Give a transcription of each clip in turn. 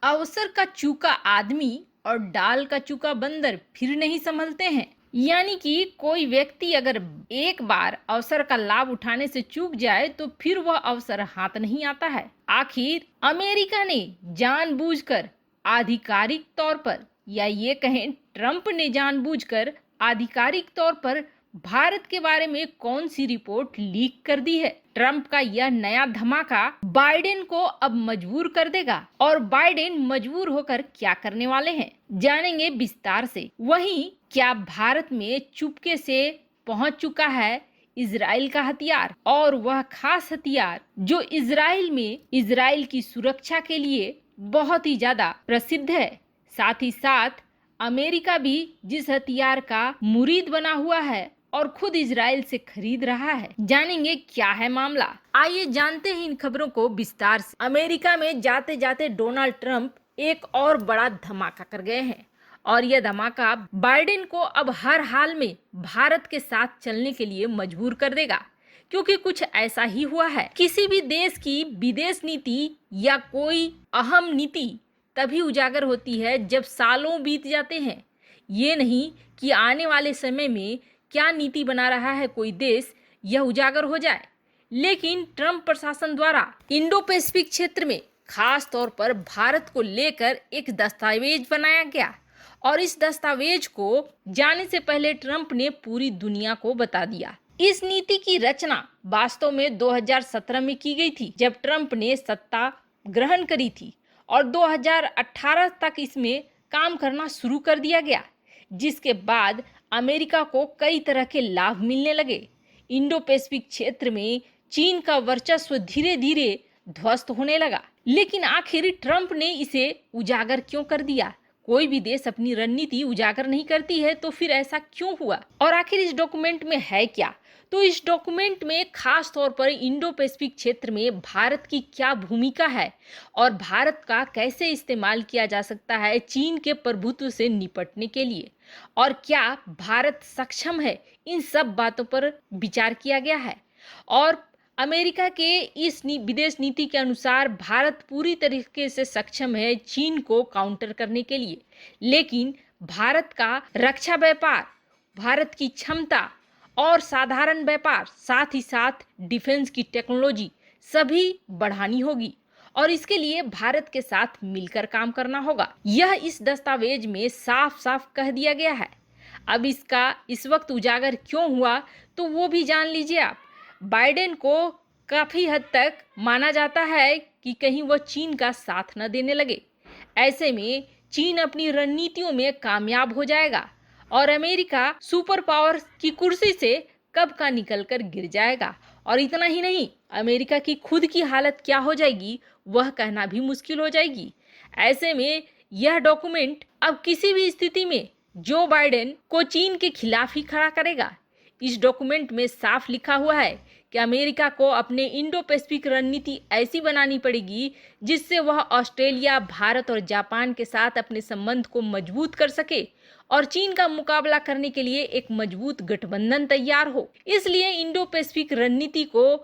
अवसर का चूका आदमी और डाल का चूका बंदर फिर नहीं संभलते हैं। यानी कि कोई व्यक्ति अगर एक बार अवसर का लाभ उठाने से चूक जाए तो फिर वह अवसर हाथ नहीं आता है। आखिर अमेरिका ने जानबूझकर आधिकारिक तौर पर, या ये कहें ट्रंप ने जानबूझकर आधिकारिक तौर पर भारत के बारे में कौन सी रिपोर्ट लीक कर दी है। ट्रंप का यह नया धमाका बाइडेन को अब मजबूर कर देगा, और बाइडेन मजबूर होकर क्या करने वाले हैं जानेंगे विस्तार से। वहीं क्या भारत में चुपके से पहुंच चुका है इजराइल का हथियार, और वह खास हथियार जो इजराइल की सुरक्षा के लिए बहुत ही ज्यादा प्रसिद्ध है। साथ ही साथ अमेरिका भी जिस हथियार का मुरीद बना हुआ है और खुद इजराइल से खरीद रहा है। जानेंगे क्या है मामला। आइए जानते हैं इन खबरों को विस्तार से। अमेरिका में जाते जाते डोनाल्ड ट्रंप एक और बड़ा धमाका कर गए हैं, और यह धमाका बाइडेन को अब हर हाल में भारत के साथ चलने के लिए मजबूर कर देगा, क्योंकि कुछ ऐसा ही हुआ है। किसी भी देश की विदेश नीति या कोई अहम नीति तभी उजागर होती है जब सालों बीत जाते हैं। ये नहीं कि आने वाले समय में क्या नीति बना रहा है कोई देश, यह उजागर हो जाए। लेकिन ट्रंप प्रशासन द्वारा इंडो पैसिफिक क्षेत्र में खास तौर पर भारत को लेकर एक दस्तावेज बनाया गया, और इस दस्तावेज को जाने से पहले ट्रंप ने पूरी दुनिया को बता दिया। इस नीति की रचना वास्तव में 2017 में की गई थी, जब ट्रंप ने सत्ता ग्रहण करी थी, और 2018 तक इसमें काम करना शुरू कर दिया गया, जिसके बाद अमेरिका को कई तरह के लाभ मिलने लगे। इंडो पैसिफिक क्षेत्र में चीन का वर्चस्व धीरे धीरे ध्वस्त होने लगा। लेकिन आखिर ट्रंप ने इसे उजागर क्यों कर दिया? कोई भी देश अपनी रणनीति उजागर नहीं करती है, तो फिर ऐसा क्यों हुआ? और आखिर इस डॉक्यूमेंट में है क्या? तो इस डॉक्यूमेंट में खास तौर पर इंडो पैसिफिक क्षेत्र में भारत की क्या भूमिका है, और भारत का कैसे इस्तेमाल किया जा सकता है चीन के प्रभुत्व से निपटने के लिए, और क्या भारत सक्षम है, इन सब बातों पर विचार किया गया है। और अमेरिका के इस विदेश नीति के अनुसार भारत पूरी तरीके से सक्षम है चीन को काउंटर करने के लिए। लेकिन भारत का रक्षा व्यापार, भारत की क्षमता और साधारण व्यापार, साथ ही साथ डिफेंस की टेक्नोलॉजी सभी बढ़ानी होगी, और इसके लिए भारत के साथ मिलकर काम करना होगा। यह इस दस्तावेज में साफ साफ कह दिया गया है। अब इसका इस वक्त उजागर क्यों हुआ, तो वो भी जान लीजिए आप। बाइडेन को काफी हद तक माना जाता है कि कहीं वह चीन का साथ न देने लगे। ऐसे में चीन अपनी रणनीतियों में कामयाब हो जाएगा, और अमेरिका सुपर पावर की कुर्सी से कब का निकल कर गिर जाएगा। और इतना ही नहीं, अमेरिका की खुद की हालत क्या हो जाएगी वह कहना भी मुश्किल हो जाएगी। ऐसे में यह डॉक्यूमेंट अब किसी भी स्थिति में जो बाइडेन को चीन के खिलाफ ही खड़ा करेगा। इस डॉक्यूमेंट में साफ लिखा हुआ है कि अमेरिका को अपने इंडो पैसिफिक रणनीति ऐसी बनानी पड़ेगी जिससे वह ऑस्ट्रेलिया, भारत और जापान के साथ अपने संबंध को मजबूत कर सके, और चीन का मुकाबला करने के लिए एक मजबूत गठबंधन तैयार हो। इसलिए इंडो पैसिफिक रणनीति को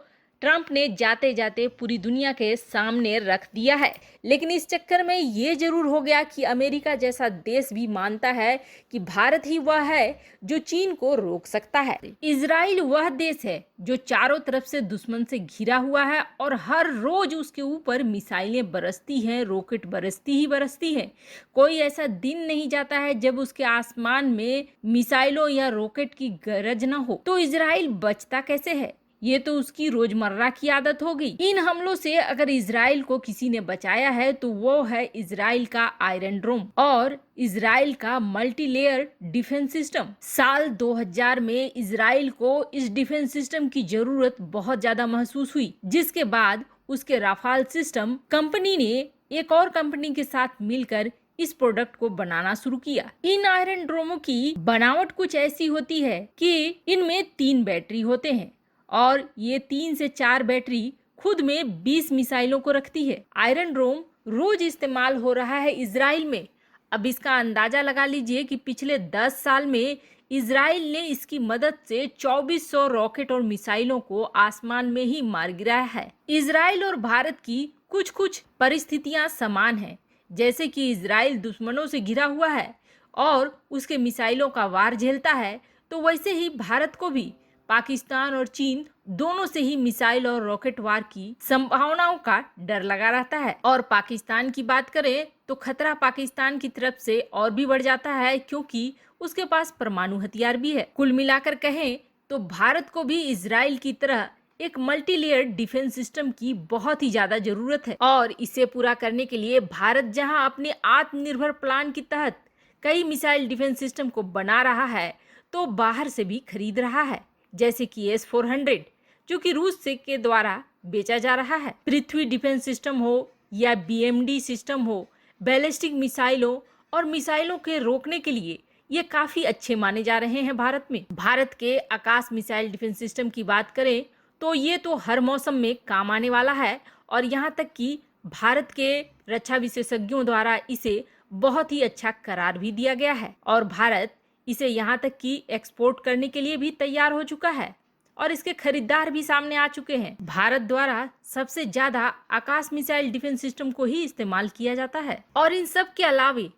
ट्रंप ने जाते जाते पूरी दुनिया के सामने रख दिया है। लेकिन इस चक्कर में ये जरूर हो गया कि अमेरिका जैसा देश भी मानता है कि भारत ही वह है जो चीन को रोक सकता है। इजराइल वह देश है जो चारों तरफ से दुश्मन से घिरा हुआ है, और हर रोज उसके ऊपर मिसाइलें बरसती हैं, रॉकेट बरसती ही बरसती है। कोई ऐसा दिन नहीं जाता है जब उसके आसमान में मिसाइलों या रॉकेट की गरज न हो। तो इजराइल बचता कैसे है? ये तो उसकी रोजमर्रा की आदत हो गई। इन हमलों से अगर इजराइल को किसी ने बचाया है तो वो है इजराइल का आयरन डोम और इजराइल का मल्टी लेयर डिफेंस सिस्टम। साल 2000 में इजराइल को इस डिफेंस सिस्टम की जरूरत बहुत ज्यादा महसूस हुई, जिसके बाद उसके राफाल सिस्टम कंपनी ने एक और कंपनी के साथ मिलकर इस प्रोडक्ट को बनाना शुरू किया। इन आयरन ड्रोमों की बनावट कुछ ऐसी होती है कि इनमें 3 बैटरी होते हैं, और ये 3 से 4 बैटरी खुद में 20 मिसाइलों को रखती है। आयरन डोम रोज इस्तेमाल हो रहा है इजराइल में। अब इसका अंदाजा लगा लीजिए कि पिछले 10 साल में इजराइल ने इसकी मदद से 2400 रॉकेट और मिसाइलों को आसमान में ही मार गिराया है। इजराइल और भारत की कुछ कुछ परिस्थितियां समान हैं, जैसे कि इजराइल दुश्मनों से घिरा हुआ है और उसके मिसाइलों का वार झेलता है, तो वैसे ही भारत को भी पाकिस्तान और चीन दोनों से ही मिसाइल और रॉकेट वार की संभावनाओं का डर लगा रहता है। और पाकिस्तान की बात करें तो खतरा पाकिस्तान की तरफ से और भी बढ़ जाता है, क्योंकि उसके पास परमाणु हथियार भी है। कुल मिलाकर कहें तो भारत को भी इजराइल की तरह एक मल्टी लेयर डिफेंस सिस्टम की बहुत ही ज्यादा जरूरत है। और इसे पूरा करने के लिए भारत जहां अपने आत्मनिर्भर प्लान के तहत कई मिसाइल डिफेंस सिस्टम को बना रहा है, तो बाहर से भी खरीद रहा है, जैसे कि S-400 जो कि रूस से के द्वारा बेचा जा रहा है। पृथ्वी डिफेंस सिस्टम हो या BMD सिस्टम हो, बैलिस्टिक मिसाइलों और मिसाइलों के रोकने के लिए ये काफी अच्छे माने जा रहे हैं भारत में। भारत के आकाश मिसाइल डिफेंस सिस्टम की बात करें तो ये तो हर मौसम में काम आने वाला है, और यहाँ तक कि भारत के रक्षा विशेषज्ञों द्वारा इसे बहुत ही अच्छा करार भी दिया गया है, और भारत इसे यहाँ तक कि एक्सपोर्ट करने के लिए भी तैयार हो चुका है और इसके खरीदार भी सामने आ चुके हैं। भारत द्वारा सबसे ज्यादा आकाश मिसाइल डिफेंस सिस्टम को ही इस्तेमाल किया जाता है। और इन सब के अलावे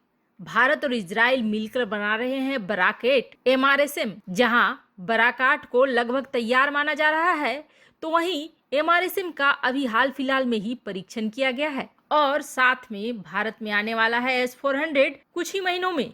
भारत और इजराइल मिलकर बना रहे हैं बराकेट MRSM, जहां बराकाट को लगभग तैयार माना जा रहा है, तो वहीं MRSM का अभी हाल फिलहाल में ही परीक्षण किया गया है, और साथ में भारत में आने वाला है S-400 कुछ ही महीनों में।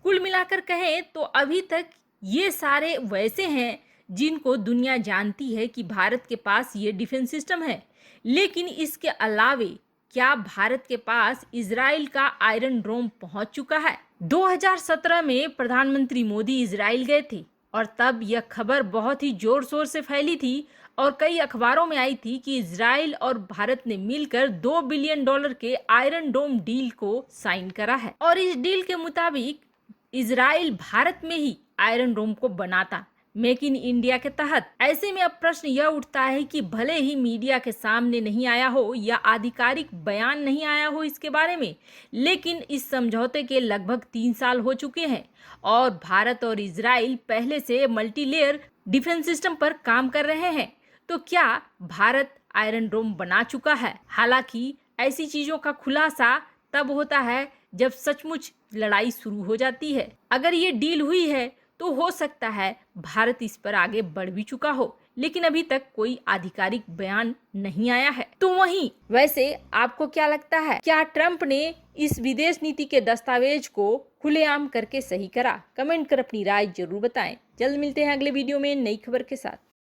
कुल मिलाकर कहें तो अभी तक ये सारे वैसे हैं जिनको दुनिया जानती है कि भारत के पास ये डिफेंस सिस्टम है, लेकिन इसके अलावे क्या भारत के पास इजराइल का आयरन डोम पहुंच चुका है? 2017 में प्रधानमंत्री मोदी इजराइल गए थे, और तब यह खबर बहुत ही जोर शोर से फैली थी और कई अखबारों में आई थी कि इजराइल और भारत ने मिलकर $2 बिलियन के आयरन डोम डील को साइन करा है। और इस डील के मुताबिक इजराइल भारत में ही आयरन डोम को बनाता, मेक इन इंडिया के तहत। ऐसे में अब प्रश्न यह उठता है कि भले ही मीडिया के सामने नहीं आया हो या आधिकारिक बयान नहीं आया हो इसके बारे में, लेकिन इस समझौते के लगभग 3 साल हो चुके हैं और भारत और इजराइल पहले से मल्टी लेयर डिफेंस सिस्टम पर काम कर रहे हैं। तो क्या भारत आयरन डोम बना चुका है? हालांकि ऐसी चीजों का खुलासा तब होता है जब सचमुच लड़ाई शुरू हो जाती है। अगर ये डील हुई है तो हो सकता है भारत इस पर आगे बढ़ भी चुका हो, लेकिन अभी तक कोई आधिकारिक बयान नहीं आया है। तो वहीं वैसे आपको क्या लगता है, क्या ट्रंप ने इस विदेश नीति के दस्तावेज को खुलेआम करके सही करा? कमेंट कर अपनी राय जरूर बताएं। जल्द मिलते हैं अगले वीडियो में नई खबर के साथ।